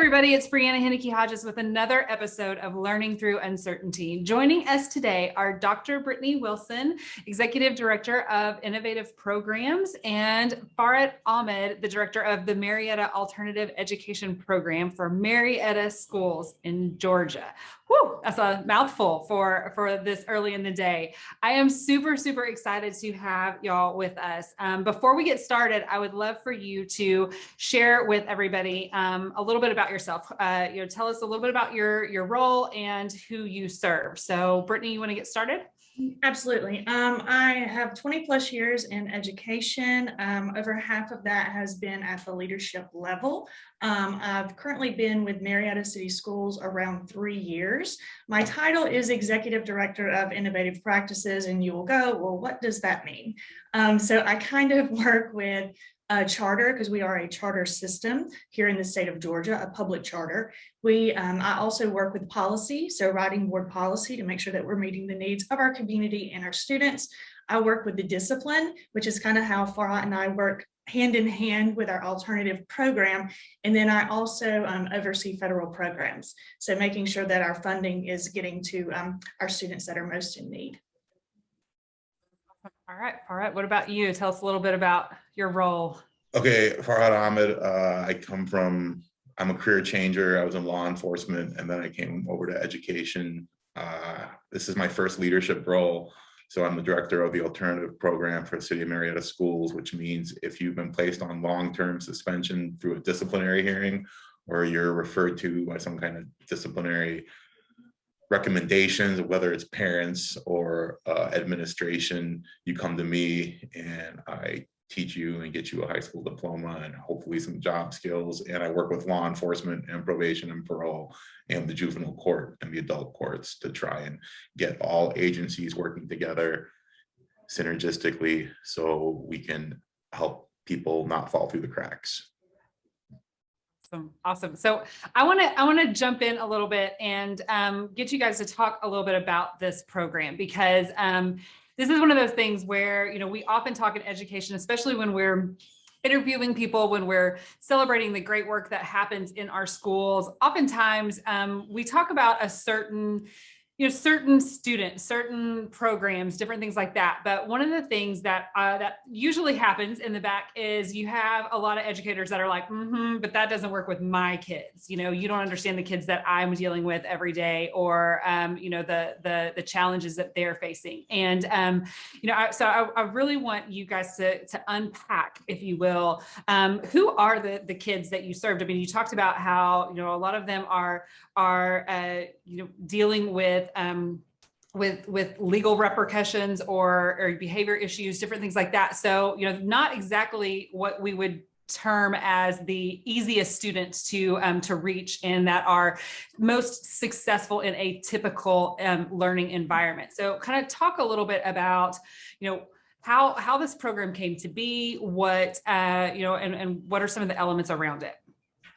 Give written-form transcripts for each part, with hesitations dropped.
everybody. It's Brianna Henneke-Hodges with another episode of Learning Through Uncertainty. Joining us today are Dr. Brittney Wilson, Executive Director of Innovative Programs, and Farhat Ahmed, the Director of the Marietta Alternative Education Program for Marietta Schools in Georgia. Whew, that's a mouthful for this early in the day. I am super excited to have y'all with us. Before we get started, I would love for you to share with everybody a little bit about yourself. Tell us a little bit about your role and who you serve. So Brittney, you want to get started? Absolutely. I have 20 plus years in education. Over half of that has been at the leadership level. I've currently been with Marietta City Schools around 3 years. My title is Executive Director of Innovative Practices, and you will go, well, what does that mean? So I kind of work with a charter, because we are a charter system here in the state of Georgia, a public charter. I also work with policy, so writing board policy to make sure that we're meeting the needs of our community and our students. I work with the discipline, which is kind of how Farhat and I work hand in hand with our alternative program. And then I also oversee federal programs. So making sure that our funding is getting to our students that are most in need. All right, what about you? Tell us a little bit about your role. Okay, Farhat Ahmed. I'm a career changer. I was in law enforcement, and then I came over to education. This is my first leadership role. So I'm the director of the alternative program for the City of Marietta Schools, which means if you've been placed on long-term suspension through a disciplinary hearing, or you're referred to by some kind of disciplinary recommendations, whether it's parents or administration, you come to me and I teach you and get you a high school diploma and hopefully some job skills. And I work with law enforcement and probation and parole and the juvenile court and the adult courts to try and get all agencies working together synergistically so we can help people not fall through the cracks. Awesome. So I want to jump in a little bit and get you guys to talk a little bit about this program, because this is one of those things where, we often talk in education, especially when we're interviewing people, when we're celebrating the great work that happens in our schools. Oftentimes we talk about a certain students, certain programs, different things like that. But one of the things that usually happens in the back is you have a lot of educators that are like, but that doesn't work with my kids. You don't understand the kids that I'm dealing with every day, or the challenges that they're facing. And so I really want you guys to unpack, if you will, who are the kids that you served. I mean, you talked about how a lot of them are dealing with legal repercussions or behavior issues, different things like that. So, not exactly what we would term as the easiest students to reach and that are most successful in a typical learning environment. So kind of talk a little bit about, how this program came to be, what, and what are some of the elements around it?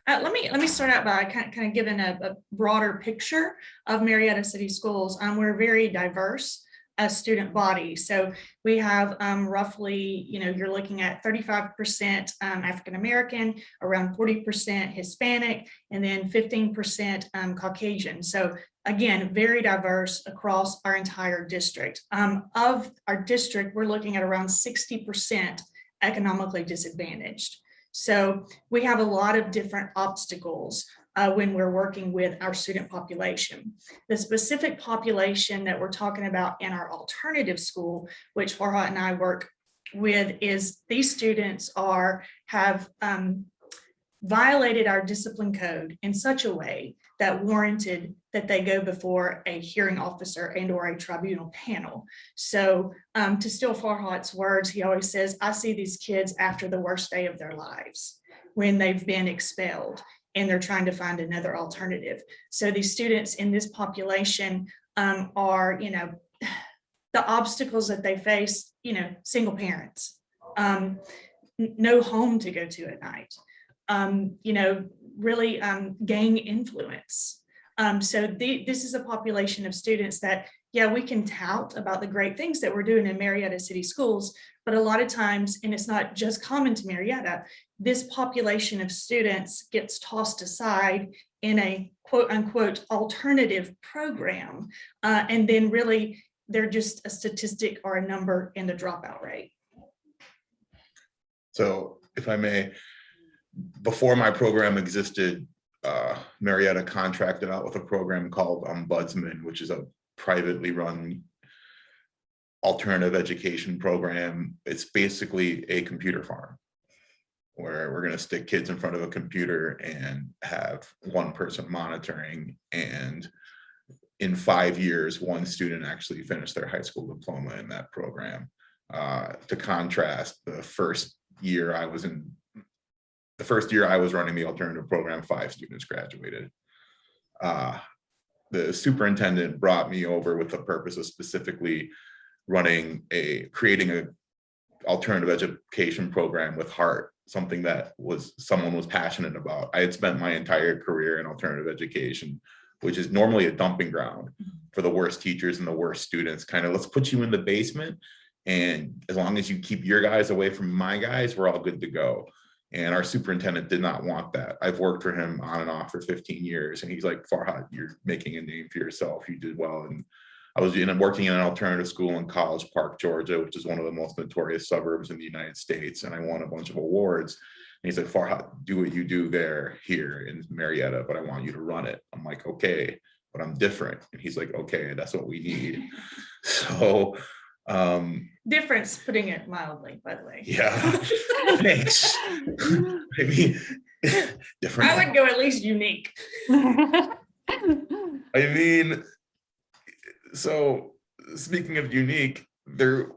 Let me start out by kind of giving a broader picture of Marietta City Schools. We're a very diverse student body. So we have roughly, you're looking at 35% African American, around 40% Hispanic, and then 15% Caucasian. So again, very diverse across our entire district. Of our district, we're looking at around 60% economically disadvantaged. So we have a lot of different obstacles when we're working with our student population. The specific population that we're talking about in our alternative school, which Farhat and I work with, is these students have violated our discipline code in such a way that warranted that they go before a hearing officer and or a tribunal panel. So to steal Farhat's words, he always says, I see these kids after the worst day of their lives when they've been expelled and they're trying to find another alternative. So these students in this population are, the obstacles that they face, single parents, no home to go to at night, really gang influence. So this is a population of students that, yeah, we can tout about the great things that we're doing in Marietta City Schools, But a lot of times, and it's not just common to Marietta, this population of students gets tossed aside in a quote unquote alternative program. And then really they're just a statistic or a number in the dropout rate. So if I may, before my program existed, Marietta contracted out with a program called Ombudsman, which is a privately run alternative education program. It's basically a computer farm where we're going to stick kids in front of a computer and have one person monitoring. And in 5 years, one student actually finished their high school diploma in that program. To contrast, the first year I was running the alternative program, 5 students graduated. The superintendent brought me over with the purpose of specifically creating a alternative education program with heart, something that someone was passionate about. I had spent my entire career in alternative education, which is normally a dumping ground for the worst teachers and the worst students. Kind of, let's put you in the basement, and as long as you keep your guys away from my guys, we're all good to go. And our superintendent did not want that. I've worked for him on and off for 15 years. And he's like, Farhat, you're making a name for yourself. You did well. And I was working in an alternative school in College Park, Georgia, which is one of the most notorious suburbs in the United States. And I won a bunch of awards. And he's like, Farhat, do what you do here in Marietta, but I want you to run it. I'm like, okay, but I'm different. And he's like, okay, that's what we need. So Difference, putting it mildly, by the way. yeah, thanks. I mean, different. I would go at least unique. I mean, so speaking of unique,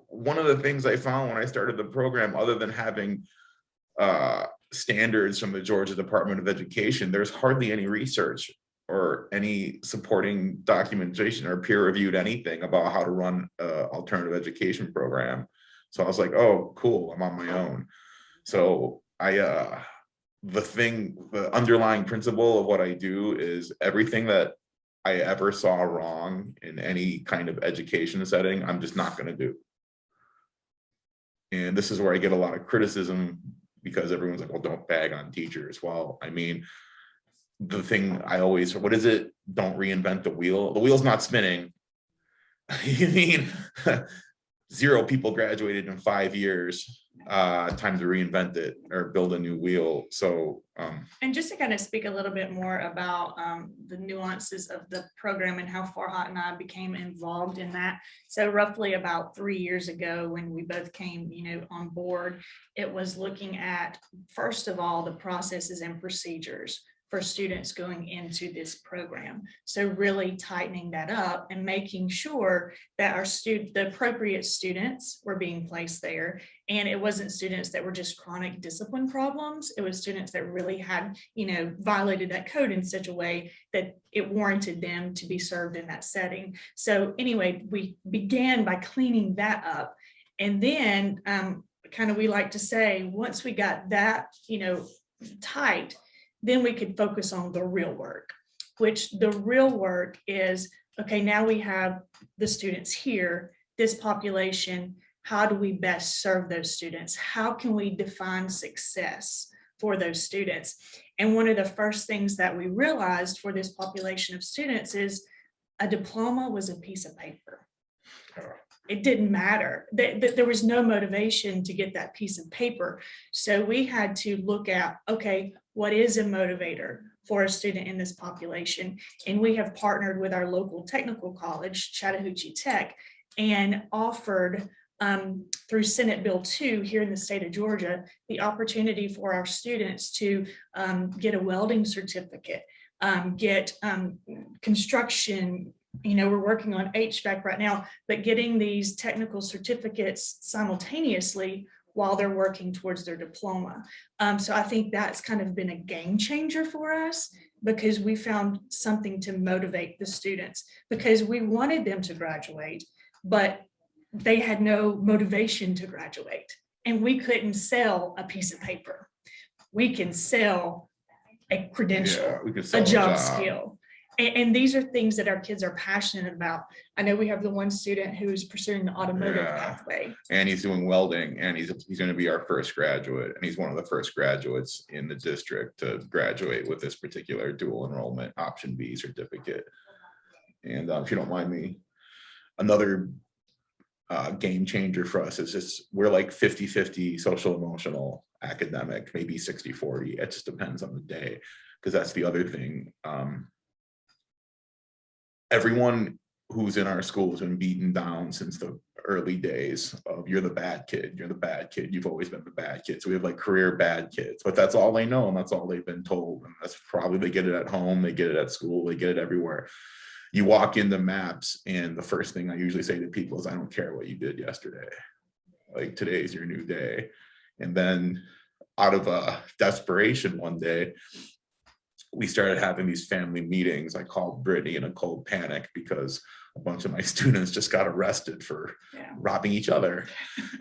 one of the things I found when I started the program, other than having standards from the Georgia Department of Education, there's hardly any research or any supporting documentation or peer-reviewed anything about how to run an alternative education program. So I was like, oh, cool, I'm on my own. So the underlying principle of what I do is everything that I ever saw wrong in any kind of education setting, I'm just not going to do. And this is where I get a lot of criticism, because everyone's like, well, don't bag on teachers. Well, I mean, the thing I always, what is it? Don't reinvent the wheel. The wheel's not spinning. You mean 0 people graduated in 5 years. Time to reinvent it or build a new wheel. So and just to kind of speak a little bit more about the nuances of the program and how Farhat and I became involved in that. So roughly about 3 years ago, when we both came, on board, it was looking at, first of all, the processes and procedures for students going into this program. So really tightening that up and making sure that the appropriate students were being placed there. And it wasn't students that were just chronic discipline problems. It was students that really had, violated that code in such a way that it warranted them to be served in that setting. So anyway, we began by cleaning that up. And then we like to say, once we got that, tight, then we could focus on the real work, which the real work is, okay, now we have the students here, this population, how do we best serve those students? How can we define success for those students? And one of the first things that we realized for this population of students is a diploma was a piece of paper. It didn't matter. There was no motivation to get that piece of paper. So we had to look at, okay, what is a motivator for a student in this population? And we have partnered with our local technical college, Chattahoochee Tech, and offered through Senate Bill 2 here in the state of Georgia, the opportunity for our students to get a welding certificate, get construction. We're working on HVAC right now, but getting these technical certificates simultaneously while they're working towards their diploma. So I think that's kind of been a game changer for us, because we found something to motivate the students, because we wanted them to graduate, but they had no motivation to graduate, and we couldn't sell a piece of paper. We can sell a credential, a job skill. And these are things that our kids are passionate about. I know we have the one student who's pursuing the automotive pathway. And he's doing welding, and he's going to be our first graduate, and he's one of the first graduates in the district to graduate with this particular dual enrollment option B certificate. And if you don't mind me, another game changer for us is just we're like 50-50 social emotional academic, maybe 60-40. It just depends on the day, because that's the other thing. Everyone who's in our school has been beaten down since the early days of you're the bad kid, you're the bad kid, you've always been the bad kid. So we have like career bad kids, but that's all they know, and that's all they've been told. And that's probably, they get it at home, they get it at school, they get it everywhere. You walk into MAPS, and the first thing I usually say to people is, I don't care what you did yesterday. Like, today's your new day. And then out of desperation one day, we started having these family meetings. I called Brittney in a cold panic because a bunch of my students just got arrested for robbing each other.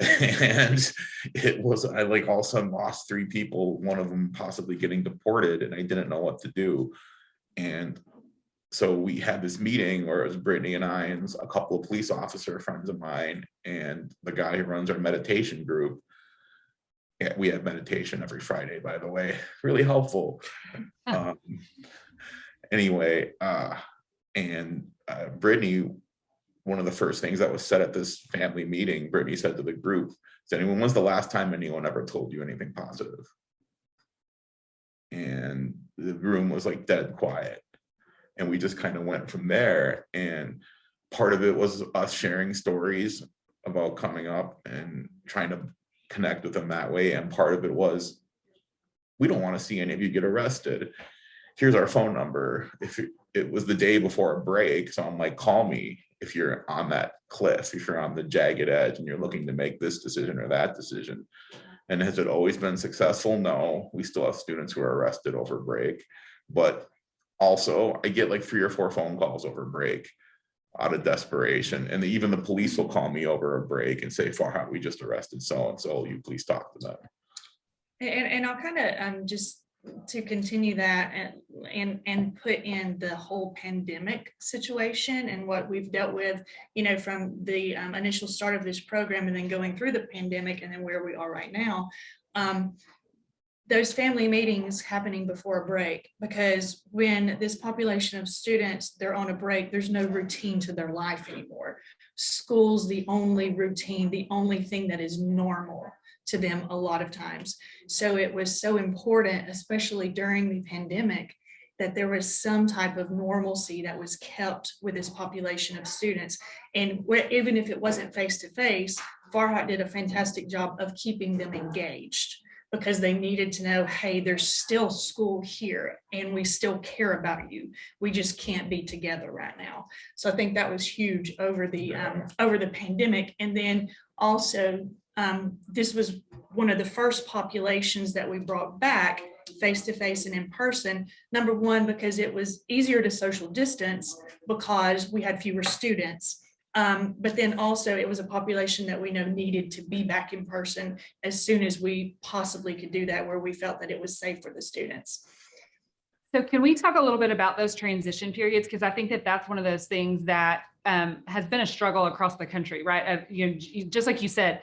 And it was, I like all of a sudden lost 3 people, one of them possibly getting deported, and I didn't know what to do. And so we had this meeting where it was Brittney and I and a couple of police officer friends of mine and the guy who runs our meditation group. We have meditation every Friday, by the way, really helpful. Anyway, and Brittney, one of the first things that was said at this family meeting, Brittney said to the group, "When was the last time anyone ever told you anything positive?" And the room was like dead quiet. And we just kind of went from there. And part of it was us sharing stories about coming up and trying to connect with them that way. And part of it was, we don't want to see any of you get arrested. Here's our phone number. If it was the day before a break, so I'm like, call me if you're on that cliff, if you're on the jagged edge and you're looking to make this decision or that decision. And has it always been successful? No, we still have students who are arrested over break, but also I get like 3 or 4 phone calls over break out of desperation. And even the police will call me over a break and say, Farhat, we just arrested so-and-so, you please talk to them. And I'll kind of just to continue that and put in the whole pandemic situation and what we've dealt with, from the initial start of this program and then going through the pandemic and then where we are right now. Those family meetings happening before a break, because when this population of students, they're on a break, there's no routine to their life anymore. School's the only routine, the only thing that is normal to them a lot of times. So it was so important, especially during the pandemic, that there was some type of normalcy that was kept with this population of students. And even if it wasn't face-to-face, Farhat did a fantastic job of keeping them engaged, because they needed to know, hey, there's still school here and we still care about you. We just can't be together right now. So I think that was huge over the pandemic. And then also, this was one of the first populations that we brought back face-to-face and in person. Number one, because it was easier to social distance because we had fewer students. But then also it was a population that we know needed to be back in person as soon as we possibly could do that, where we felt that it was safe for the students. So can we talk a little bit about those transition periods? Because I think that that's one of those things that has been a struggle across the country, right? Just like you said,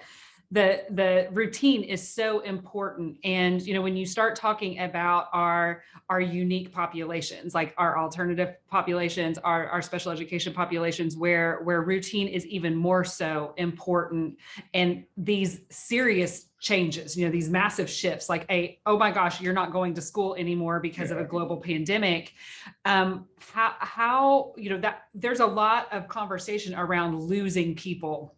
the routine is so important. And, when you start talking about our unique populations, like our alternative populations, our special education populations, where routine is even more so important, and these serious changes, these massive shifts, like oh my gosh, you're not going to school anymore because of a global pandemic. How that there's a lot of conversation around losing people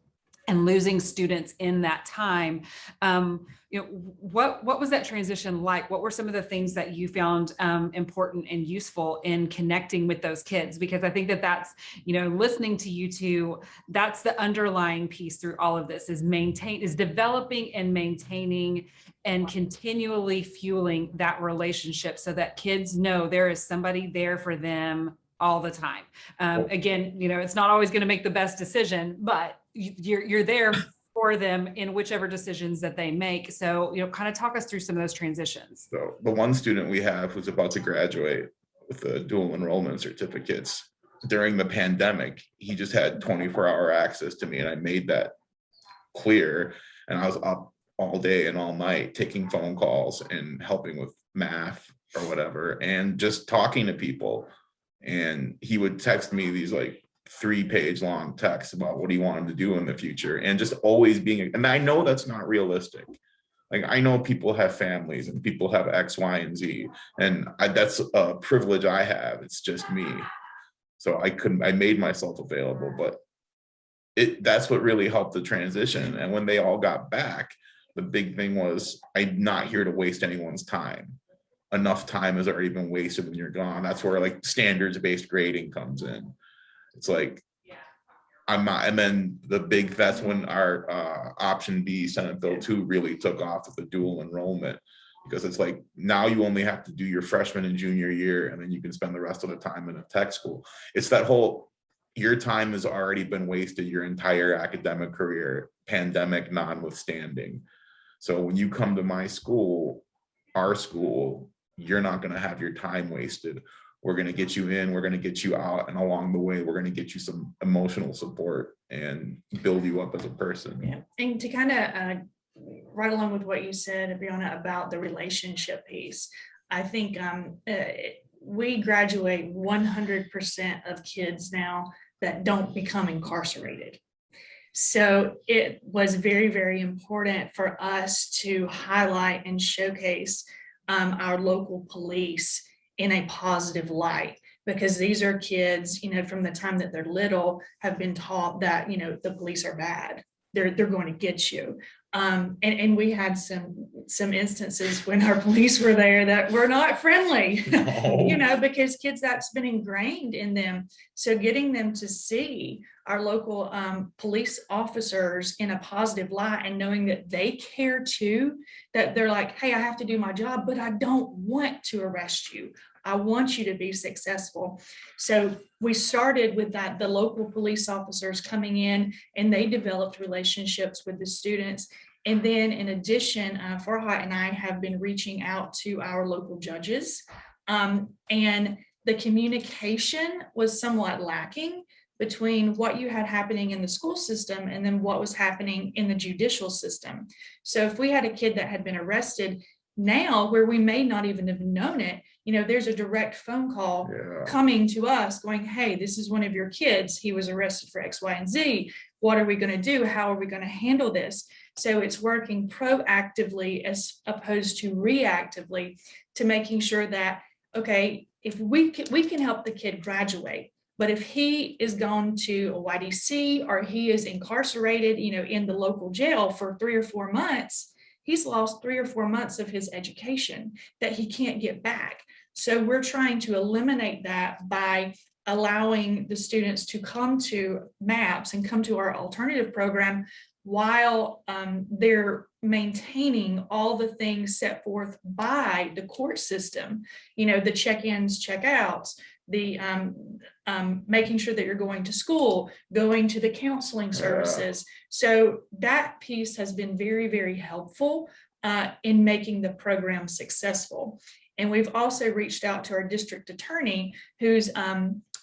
and losing students in that time. What was that transition like? What were some of the things that you found important and useful in connecting with those kids? Because I think that that's, listening to you two, that's the underlying piece through all of this, is developing and maintaining and continually fueling that relationship so that kids know there is somebody there for them all the time. Again, it's not always going to make the best decision, but you're there for them in whichever decisions that they make. So, kind of talk us through some of those transitions. So the one student we have who's about to graduate, with the dual enrollment certificates. During the pandemic, he just had 24-hour access to me, and I made that clear. And I was up all day and all night taking phone calls and helping with math or whatever, and just talking to people. And he would text me these like 3-page long texts about what he wanted to do in the future, and just always being, and I know that's not realistic. Like, I know people have families and people have X, Y, and Z, and that's a privilege I have. It's just me. So I made myself available, but that's what really helped the transition. And when they all got back, the big thing was, I'm not here to waste anyone's time. Enough time has already been wasted when you're gone. That's where like standards-based grading comes in. It's like, I'm not, and then that's when our option B, Senate Bill 2 really took off with the dual enrollment, because it's like, now you only have to do your freshman and junior year, and then you can spend the rest of the time in a tech school. It's that whole, your time has already been wasted your entire academic career, pandemic notwithstanding. So when you come to my school, our school, you're not going to have your time wasted. We're going to get you in, we're going to get you out, and along the way, we're going to get you some emotional support and build you up as a person. Yeah, and to kind of right along with what you said, Brianna, about the relationship piece, I think we graduate 100% of kids now that don't become incarcerated. So it was very, very important for us to highlight and showcase our local police in a positive light, because these are kids, from the time that they're little, have been taught that, the police are bad. They're going to get you. And we had some instances when our police were there that were not friendly, No. because kids, that's been ingrained in them. So getting them to see our local police officers in a positive light, and knowing that they care too, that they're like, hey, I have to do my job, but I don't want to arrest you. I want you to be successful. So we started with that, the local police officers coming in, and they developed relationships with the students. And then in addition, Farhat and I have been reaching out to our local judges, and the communication was somewhat lacking between what you had happening in the school system and then what was happening in the judicial system. So if we had a kid that had been arrested now, where we may not even have known it, there's a direct phone call coming to us going, hey, this is one of your kids. He was arrested for X, Y, and Z. What are we going to do? How are we going to handle this? So it's working proactively as opposed to reactively, to making sure that, okay, if we can help the kid graduate, but if he is gone to a YDC or he is incarcerated, in the local jail for 3 or 4 months, he's lost 3 or 4 months of his education that he can't get back. So we're trying to eliminate that by allowing the students to come to MAPS and come to our alternative program while they're maintaining all the things set forth by the court system, the check-ins, check-outs, the making sure that you're going to school, going to the counseling services. So that piece has been very, very helpful in making the program successful. And we've also reached out to our district attorney, who's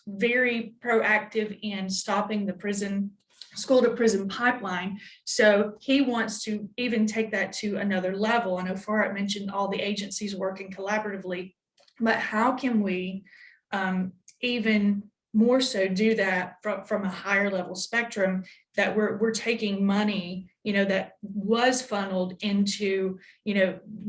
very proactive in stopping the school to prison pipeline. So he wants to even take that to another level. I know Farhat mentioned all the agencies working collaboratively, but how can we even more so do that from a higher level spectrum, that we're taking money, that was funneled into,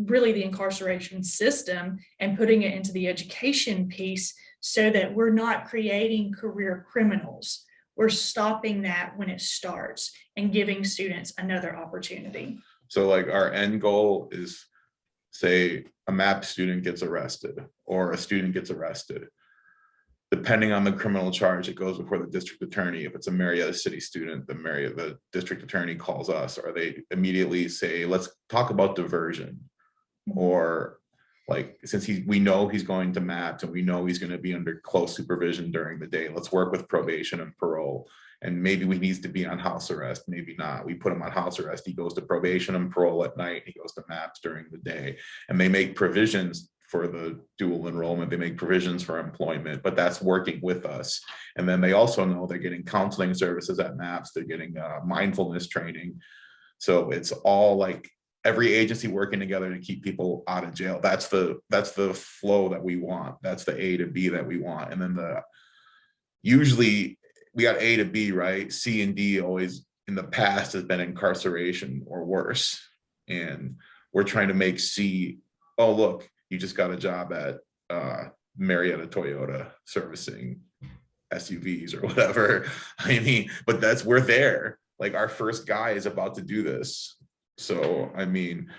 really the incarceration system, and putting it into the education piece, so that we're not creating career criminals. We're stopping that when it starts and giving students another opportunity. So like our end goal is, say a MAP student gets arrested or a student gets arrested. Depending on the criminal charge, it goes before the district attorney. If it's a Marietta City student, the district attorney calls us, or they immediately say, let's talk about diversion. Or like, since we know he's going to MAPS and we know he's going to be under close supervision during the day, let's work with probation and parole. And maybe he needs to be on house arrest, maybe not. We put him on house arrest. He goes to probation and parole at night. He goes to MAPS during the day. And they make provisions for the dual enrollment. They make provisions for employment, but that's working with us. And then they also know they're getting counseling services at MAPS. They're getting mindfulness training. So it's all like every agency working together to keep people out of jail. That's the flow that we want. That's the A to B that we want. And then usually we got A to B, right? C and D always in the past has been incarceration or worse. And we're trying to make C, oh, look, you just got a job at Marietta Toyota servicing SUVs or whatever. I mean, but we're there. Like our first guy is about to do this. So, I mean,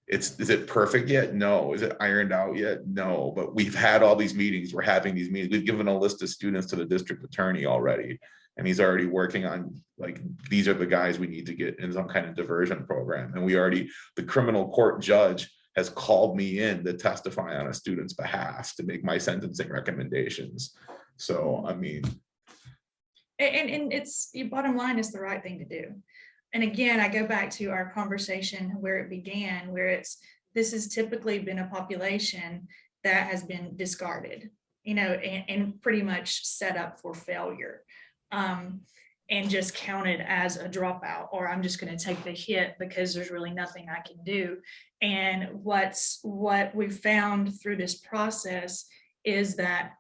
is it perfect yet? No. Is it ironed out yet? No. But we've had all these meetings. We're having these meetings. We've given a list of students to the district attorney already. And he's already working on, like, these are the guys we need to get in some kind of diversion program. And the criminal court judge has called me in to testify on a student's behalf to make my sentencing recommendations. So, I mean. And it's, your bottom line is the right thing to do. And again, I go back to our conversation where it began, where this has typically been a population that has been discarded, and pretty much set up for failure. And just counted as a dropout, or I'm just going to take the hit because there's really nothing I can do. And what we've found through this process is that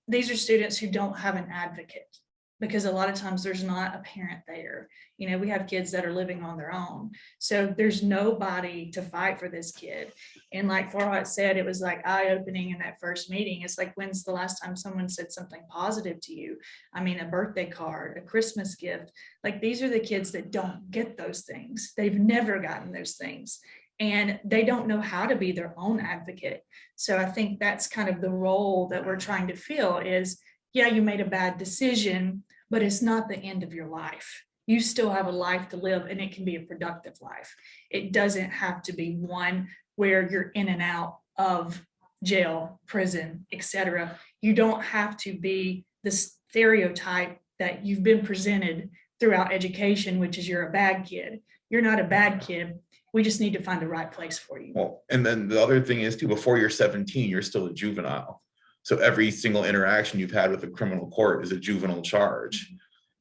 these are students who don't have an advocate, because a lot of times there's not a parent there. We have kids that are living on their own. So there's nobody to fight for this kid. And like Farhat said, it was like eye-opening in that first meeting. It's like, when's the last time someone said something positive to you? I mean, a birthday card, a Christmas gift. Like, these are the kids that don't get those things. They've never gotten those things. And they don't know how to be their own advocate. So I think that's kind of the role that we're trying to fill is, yeah, you made a bad decision, but it's not the end of your life. You still have a life to live, and it can be a productive life. It doesn't have to be one where you're in and out of jail, prison, etc. You don't have to be the stereotype that you've been presented throughout education, which is you're a bad kid. You're not a bad kid. We just need to find the right place for you. Well, and then the other thing is too, before you're 17, you're still a juvenile. So every single interaction you've had with the criminal court is a juvenile charge.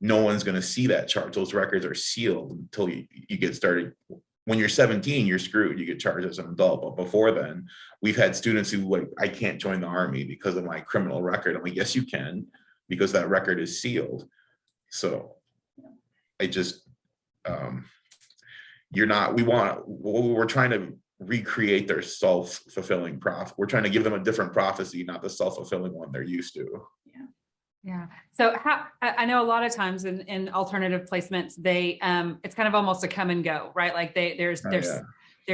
No one's going to see that charge. Those records are sealed until you get started. When you're 17, you're screwed. You get charged as an adult. But before then, we've had students who like, I can't join the Army because of my criminal record. I'm like, yes, you can, because that record is sealed. So I just, we're trying to recreate their self-fulfilling prophecy. We're trying to give them a different prophecy, not the self-fulfilling one they're used to. Yeah. So I know a lot of times in alternative placements, it's kind of almost a come and go, right? Like they're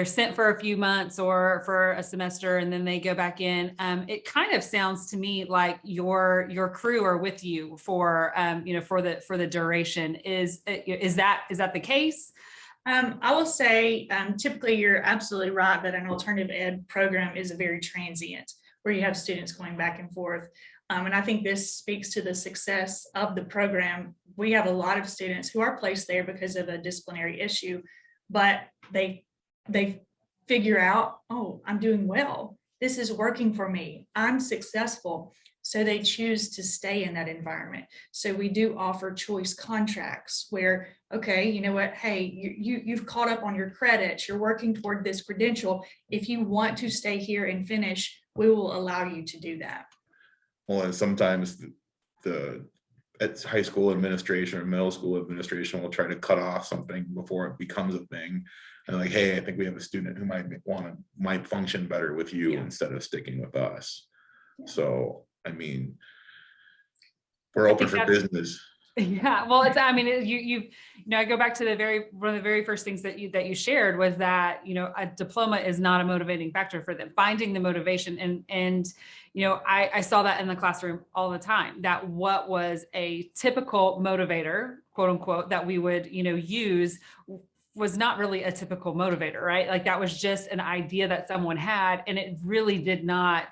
sent for a few months or for a semester, and then they go back in. It kind of sounds to me like your crew are with you for the duration. Is that the case? I will say, typically you're absolutely right that an alternative ed program is a very transient, where you have students going back and forth. And I think this speaks to the success of the program. We have a lot of students who are placed there because of a disciplinary issue, but they figure out, oh, I'm doing well. This is working for me. I'm successful. So they choose to stay in that environment. So we do offer choice contracts where, okay, you know what, hey, you've caught up on your credits, you're working toward this credential. If you want to stay here and finish, we will allow you to do that. Well, and sometimes at high school administration or middle school administration will try to cut off something before it becomes a thing. And like, hey, I think we have a student who might function better with you instead of sticking with us. Yeah. So, I mean, we're open for business. Yeah, well, I go back to one of the very first things that you shared was that, a diploma is not a motivating factor for them, finding the motivation. And I saw that in the classroom all the time, that what was a typical motivator, quote unquote, that we would, use was not really a typical motivator, right? Like that was just an idea that someone had, and it really did not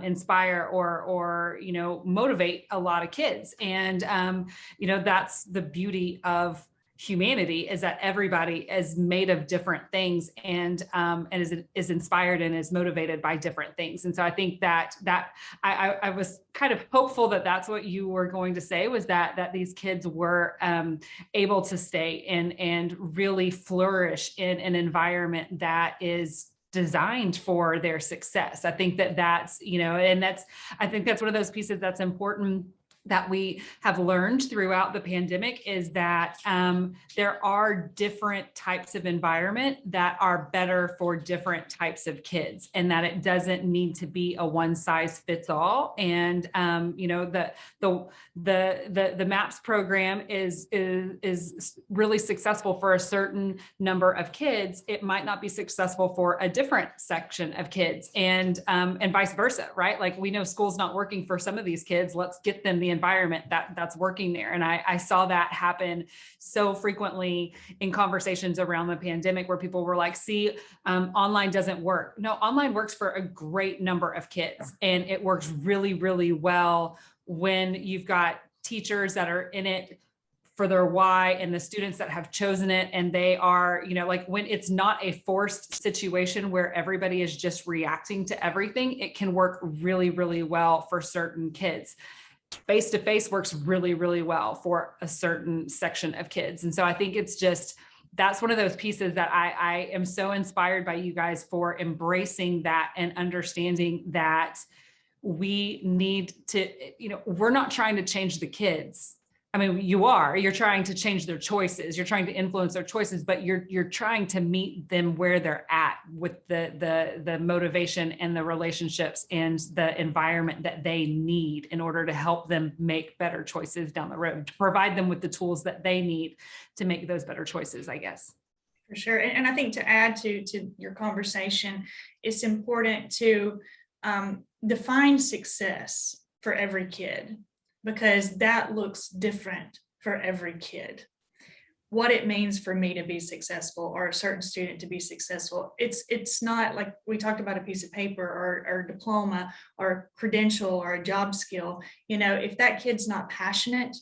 inspire or motivate a lot of kids. And that's the beauty of humanity is that everybody is made of different things and is inspired and is motivated by different things. And so I think that I was kind of hopeful that that's what you were going to say, was that these kids were able to stay and really flourish in an environment that is designed for their success. I think that's, and I think that's one of those pieces that's important that we have learned throughout the pandemic, is that there are different types of environment that are better for different types of kids, and that it doesn't need to be a one size fits all. And the MAPS program is really successful for a certain number of kids. It might not be successful for a different section of kids, and vice versa, right? Like, we know school's not working for some of these kids. Let's get them the environment that's working there. And I saw that happen so frequently in conversations around the pandemic, where people were like, see, online doesn't work. No, online works for a great number of kids. And it works really, really well when you've got teachers that are in it for their why, and the students that have chosen it. And they are, like, when it's not a forced situation where everybody is just reacting to everything, it can work really, really well for certain kids. Face-to-face works really, really well for a certain section of kids. And so I think that's one of those pieces that I am so inspired by you guys for embracing that and understanding that we need to, we're not trying to change the kids. I mean, you're trying to change their choices. You're trying to influence their choices, but you're trying to meet them where they're at with the motivation and the relationships and the environment that they need in order to help them make better choices down the road, to provide them with the tools that they need to make those better choices, I guess. For sure. And I think to add to your conversation, it's important to define success for every kid, because that looks different for every kid. What it means for me to be successful, or a certain student to be successful, it's not like we talked about a piece of paper or a diploma or a credential or a job skill. If that kid's not passionate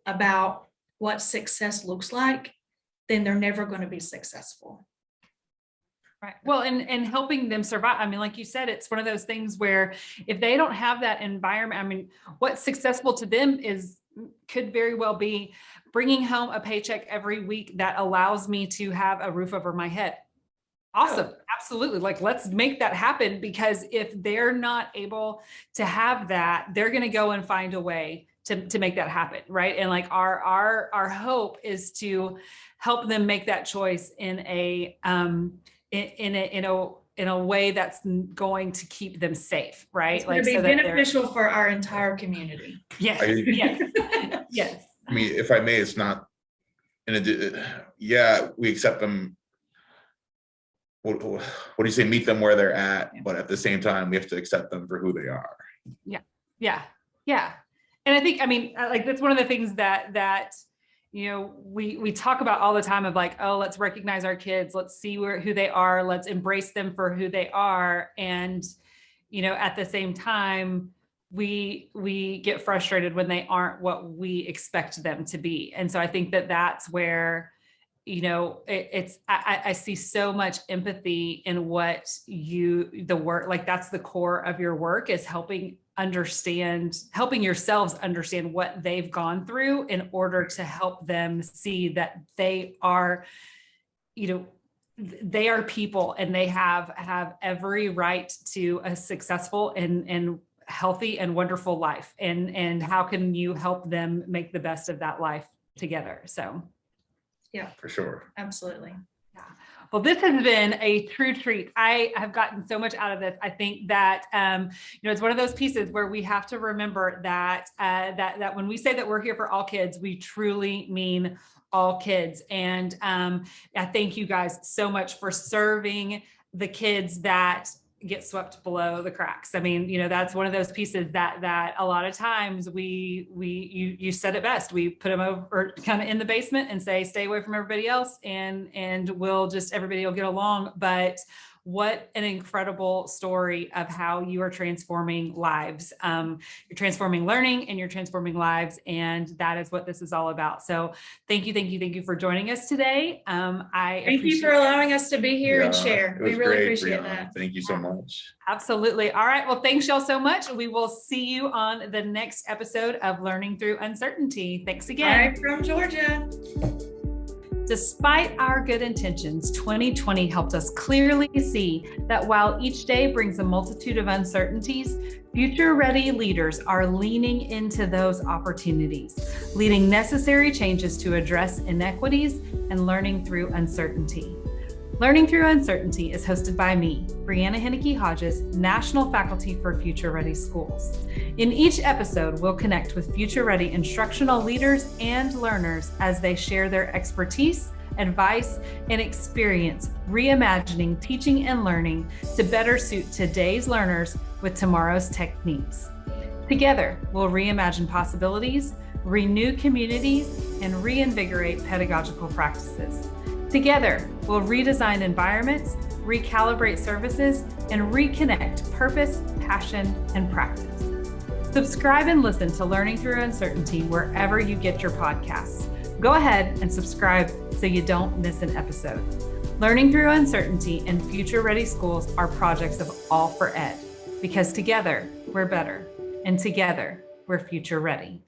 about what success looks like, then they're never going to be successful. Right. Well, and helping them survive. I mean, like you said, it's one of those things where if they don't have that environment, I mean, what's successful to them could very well be bringing home a paycheck every week that allows me to have a roof over my head. Awesome. Oh. Absolutely. Like, let's make that happen, because if they're not able to have that, they're going to go and find a way to make that happen. Right. And like our hope is to help them make that choice in a way that's going to keep them safe, right? It's going to be beneficial for our entire community. Yes, yes, yes. I mean, if I may, it's not, we accept them. What do you say? Meet them where they're at, but at the same time, we have to accept them for who they are. Yeah. And I think, I mean, like, that's one of the things that we talk about all the time, of like, oh, let's recognize our kids. Let's see who they are. Let's embrace them for who they are. And, at the same time, we get frustrated when they aren't what we expect them to be. And so I think that's where, I see so much empathy in what the work, like, that's the core of your work, is helping yourselves understand what they've gone through in order to help them see that they are, they are people, and they have every right to a successful and healthy and wonderful life. And how can you help them make the best of that life together? So. Yeah, for sure. Absolutely. Yeah. Well, this has been a true treat. I have gotten so much out of this. I think that, it's one of those pieces where we have to remember that when we say that we're here for all kids, we truly mean all kids. And I thank you guys so much for serving the kids that get swept below the cracks. I mean, that's one of those pieces that a lot of times you said it best. We put them over kind of in the basement and say, stay away from everybody else, and everybody will get along. But what an incredible story of how you are transforming lives. You're transforming learning and you're transforming lives. And that is what this is all about. So thank you for joining us today. Thank you for allowing us to be here and share. It was We really great, appreciate Brianna. that. Thank you so much. Absolutely. All right. Well, thanks y'all so much. We will see you on the next episode of Learning Through Uncertainty. Thanks again. Hi from Georgia. Despite our good intentions, 2020 helped us clearly see that while each day brings a multitude of uncertainties, future-ready leaders are leaning into those opportunities, leading necessary changes to address inequities and learning through uncertainty. Learning Through Uncertainty is hosted by me, Brianna Henneke-Hodges, National Faculty for Future Ready Schools. In each episode, we'll connect with Future Ready instructional leaders and learners as they share their expertise, advice, and experience reimagining teaching and learning to better suit today's learners with tomorrow's techniques. Together, we'll reimagine possibilities, renew communities, and reinvigorate pedagogical practices. Together, we'll redesign environments, recalibrate services, and reconnect purpose, passion, and practice. Subscribe and listen to Learning Through Uncertainty wherever you get your podcasts. Go ahead and subscribe so you don't miss an episode. Learning Through Uncertainty and Future Ready Schools are projects of all for ed, because together we're better, and together we're future ready.